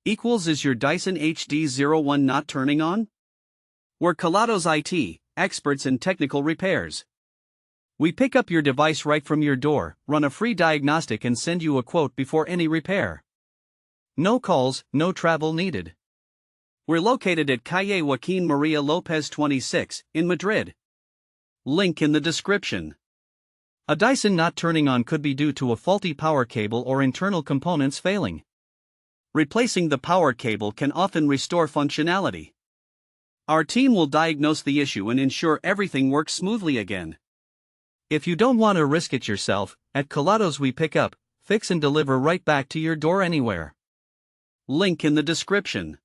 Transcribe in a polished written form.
Is your Dyson HD01 not turning on? We're Kelatos IT, experts in technical repairs. We pick up your device right from your door, run a free diagnostic and send you a quote before any repair. No calls, no travel needed. We're located at Calle Joaquin Maria Lopez 26, in Madrid. Link in the description. A Dyson not turning on could be due to a faulty power cable or internal components failing. Replacing the power cable can often restore functionality. Our team will diagnose the issue and ensure everything works smoothly again. If you don't want to risk it yourself, at Kelatos we pick up, fix and deliver right back to your door anywhere. Link in the description.